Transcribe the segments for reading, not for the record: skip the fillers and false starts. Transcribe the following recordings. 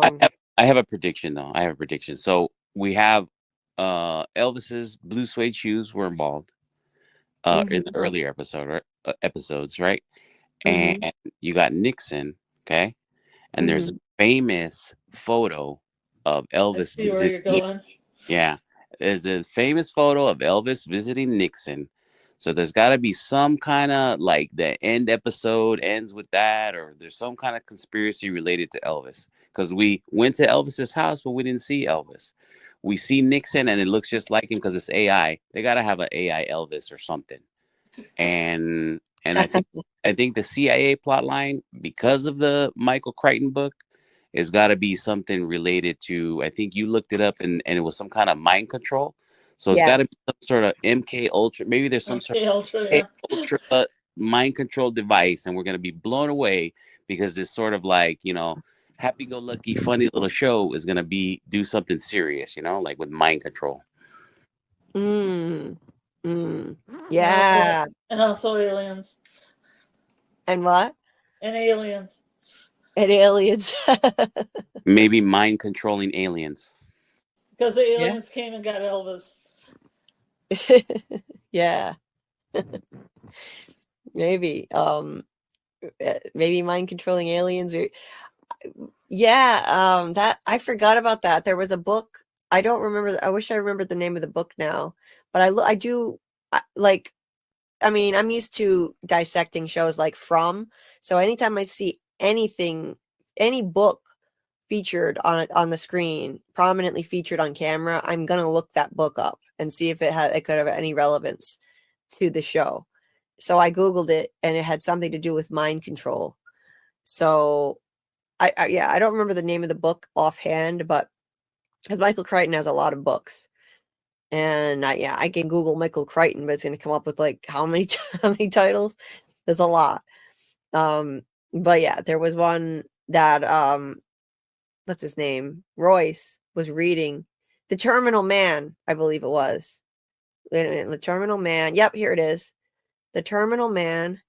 I Um, have, I have a prediction though. I have a prediction. So we have Elvis's blue suede shoes were involved in the mhm, earlier episodes, right? And mhm, you got Nixon, okay? And there's a mhm. famous photo of I Elvis see where visiting. you're going. Yeah, there's a famous photo of Elvis visiting Nixon. So there's got to be some kind of like the end episode ends with that, or there's some kind of conspiracy related to Elvis. Because we went to Elvis's house, but we didn't see Elvis. We see Nixon, and it looks just like him because it's AI. They got to have an AI Elvis or something. And I think the CIA plot line, because of the Michael Crichton book, it's got to be something related to. I think you looked it up, and it was some kind of mind control. So it's got to Yes. be some sort of MK Ultra. Maybe there's some sort Okay, Ultra, of MK yeah. Ultra mind control device, and we're gonna be blown away because this sort of like happy-go-lucky, funny little show is gonna be do something serious, like with mind control. Mm. Mm. And also, Yeah. and also aliens. And what? And aliens. And aliens. Maybe mind controlling aliens. Because the Yeah. aliens came and got Elvis. Yeah. Maybe. Maybe mind controlling aliens or yeah, that I forgot about that. There was a book. I don't remember. I wish I remembered the name of the book now. But I do like. I mean, I'm used to dissecting shows like From. So anytime I see anything, any book featured on the screen, prominently featured on camera, I'm gonna look that book up and see if it could have any relevance to the show. So I googled it, and it had something to do with mind control. So I don't remember the name of the book offhand, but because Michael Crichton has a lot of books, and I can Google Michael Crichton, but it's going to come up with like how many how many titles? There's a lot. But yeah, there was one that what's his name? Royce was reading The Terminal Man, I believe it was. Wait a minute, The Terminal Man. Yep, here it is. The Terminal Man.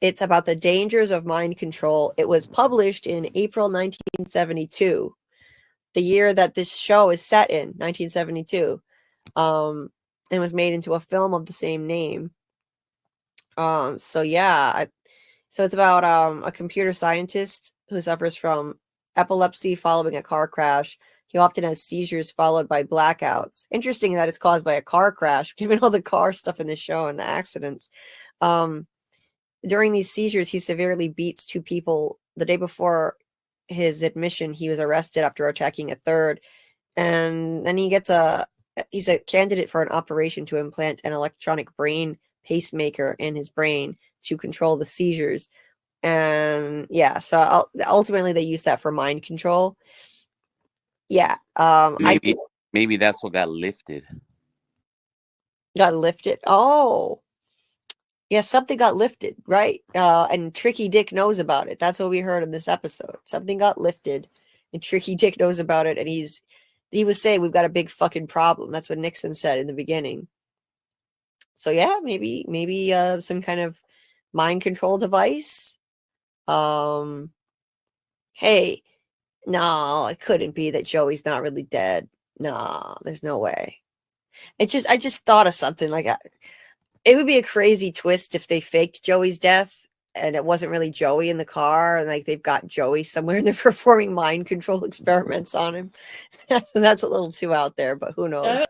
It's about the dangers of mind control. It was published in April 1972, the year that this show is set in, 1972, and was made into a film of the same name. So yeah, so it's about a computer scientist who suffers from epilepsy following a car crash. He often has seizures followed by blackouts. Interesting that it's caused by a car crash, given all the car stuff in the show and the accidents. During these seizures, he severely beats two people. The day before his admission, he was arrested after attacking a third. And then he's a candidate for an operation to implant an electronic brain pacemaker in his brain to control the seizures. And yeah, so ultimately they use that for mind control. Yeah. Maybe that's what got lifted. Got lifted. Oh. Yeah, something got lifted, right? And Tricky Dick knows about it. That's what we heard in this episode. Something got lifted, and Tricky Dick knows about it, and he was saying we've got a big fucking problem. That's what Nixon said in the beginning. So yeah, maybe some kind of mind control device. Hey, no, it couldn't be that Joey's not really dead. No, there's no way. I just thought of something like it would be a crazy twist if they faked Joey's death and it wasn't really Joey in the car, and like they've got Joey somewhere and they're performing mind control experiments on him. That's a little too out there, but who knows?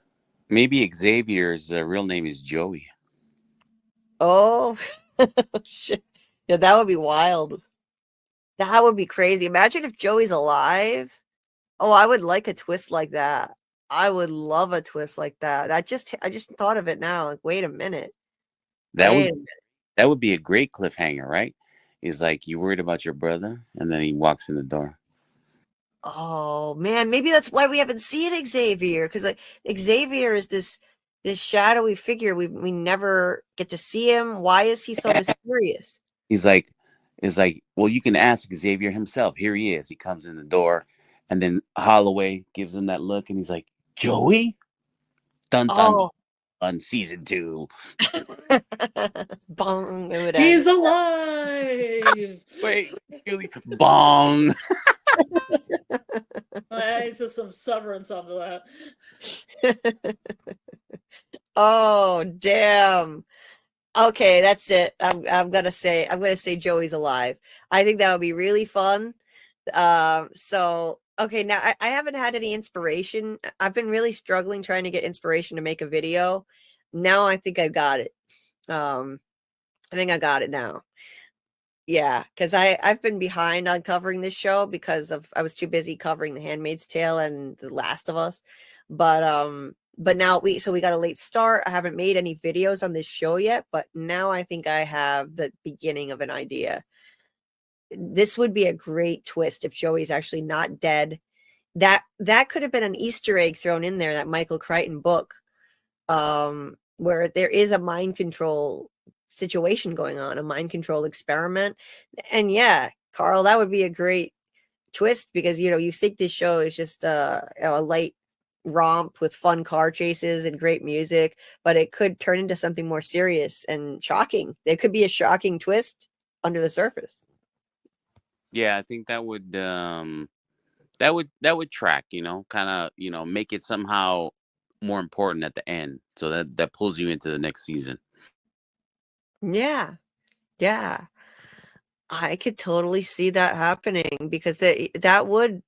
Maybe Xavier's real name is Joey. Oh, shit. Yeah, that would be wild. That would be crazy. Imagine if Joey's alive. Oh, I would like a twist like that. I would love a twist like that. I just thought of it now. Like, wait a minute. That would be a great cliffhanger, right? He's like, "You worried about your brother?" And then he walks in the door. Oh man, maybe that's why we haven't seen Xavier, because like Xavier is this shadowy figure. We never get to see him. Why is he so mysterious? He's like, well, you can ask Xavier himself. Here he is. He comes in the door, and then Holloway gives him that look, and he's like, "Joey." Dun dun. Oh, on season 2. Bong. It would He's end. alive. Wait, Julie, bong. It's just some severance onto that. Oh, damn. Okay, that's it. I'm gonna say Joey's alive. I think that would be really fun. So okay, now I haven't had any inspiration. I've been really struggling trying to get inspiration to make a video. Now I think I got it. I think I got it now. Yeah, because I've been behind on covering this show because I was too busy covering The Handmaid's Tale and The Last of Us. But now we got a late start. I haven't made any videos on this show yet, but now I think I have the beginning of an idea. This would be a great twist if Joey's actually not dead. That could have been an Easter egg thrown in there, that Michael Crichton book, where there is a mind control situation going on, a mind control experiment. And yeah, Karl, that would be a great twist, because you think this show is just a light romp with fun car chases and great music, but it could turn into something more serious and shocking. There could be a shocking twist under the surface. Yeah, I think that would track, kind of, make it somehow more important at the end, so that pulls you into the next season. Yeah. I could totally see that happening, because that would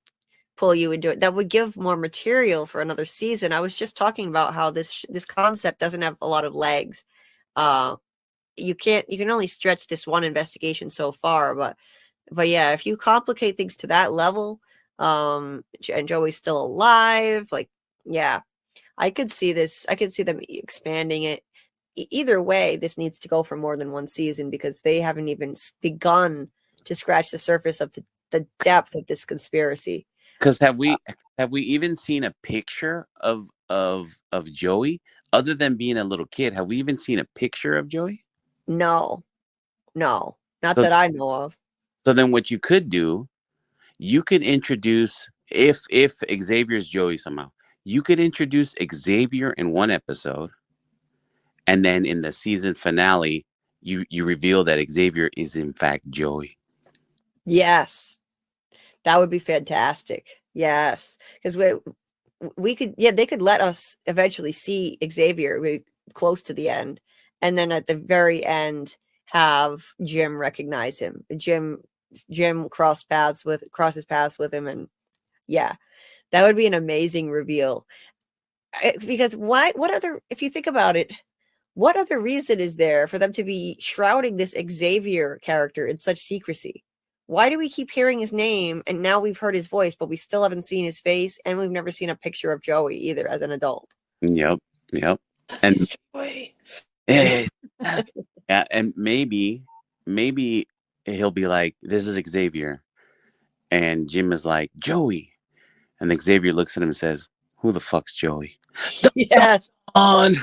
pull you into it. That would give more material for another season. I was just talking about how this concept doesn't have a lot of legs. You can only stretch this one investigation so far, but yeah, if you complicate things to that level, and Joey's still alive, like, yeah, I could see them expanding it. Either way, this needs to go for more than one season, because they haven't even begun to scratch the surface of the depth of this conspiracy. Because have we even seen a picture of Joey, other than being a little kid? Have we even seen a picture of Joey? No, not that I know of. So then what you could do, you could introduce, if Xavier's Joey somehow, you could introduce Xavier in one episode, and then in the season finale, you reveal that Xavier is in fact Joey. Yes, that would be fantastic. Yes, because we could, yeah, they could let us eventually see Xavier close to the end, and then at the very end have Jim recognize him. Jim crosses paths with him, and yeah, that would be an amazing reveal. Because if you think about it, what other reason is there for them to be shrouding this Xavier character in such secrecy? Why do we keep hearing his name, and now we've heard his voice, but we still haven't seen his face, and we've never seen a picture of Joey either as an adult? Yep. And Joey. yeah, and maybe he'll be like, "This is Xavier," and Jim is like, "Joey," and Xavier looks at him and says, "Who the fuck's Joey?" Yes. On.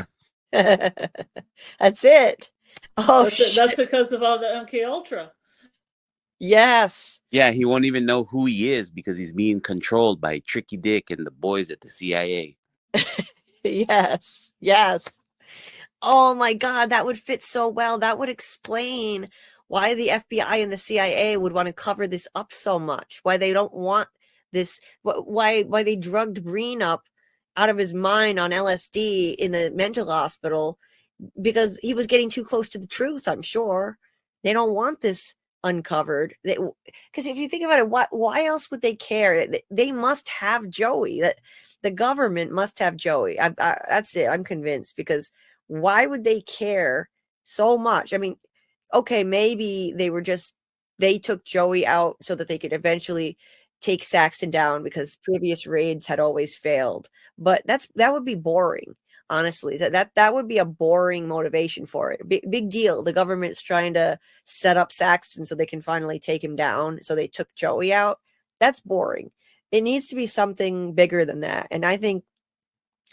That's it. Oh, That's because of all the MK Ultra. Yes. Yeah, he won't even know who he is, because he's being controlled by Tricky Dick and the boys at the CIA. Yes. Oh my God, that would fit so well. That would explain why the FBI and the CIA would want to cover this up so much. Why they don't want this. Why they drugged Breen up out of his mind on LSD in the mental hospital, because he was getting too close to the truth. I'm sure they don't want this uncovered. Because if you think about it, why else would they care? They must have Joey. That the government must have Joey. That's it. I'm convinced, because why would they care so much? I mean, okay, maybe they took Joey out so that they could eventually take Saxton down, because previous raids had always failed. But that would be boring. Honestly, that would be a boring motivation for it. Big deal. The government's trying to set up Saxton so they can finally take him down. So they took Joey out. That's boring. It needs to be something bigger than that. And I think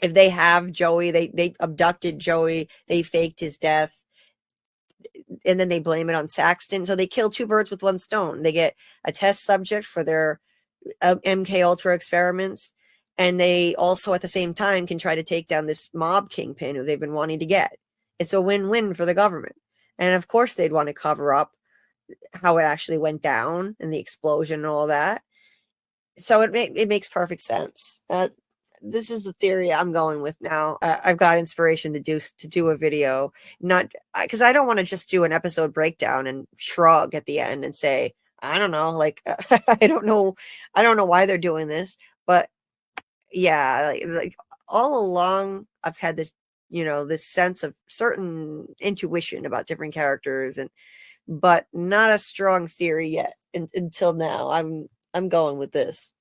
if they have Joey, they abducted Joey, they faked his death, and then they blame it on Saxton. So they kill two birds with one stone. They get a test subject for their MK Ultra experiments, And they also at the same time can try to take down this mob kingpin who they've been wanting to get. It's a win-win for the government. And of course they'd want to cover up how it actually went down and the explosion and all that. So it makes perfect sense. This is the theory I'm going with now. I've got inspiration to do a video, not because I don't want to just do an episode breakdown and shrug at the end and say, I don't know, like I don't know why they're doing this, but yeah, like all along I've had this, this sense of certain intuition about different characters, but not a strong theory yet until now. I'm going with this.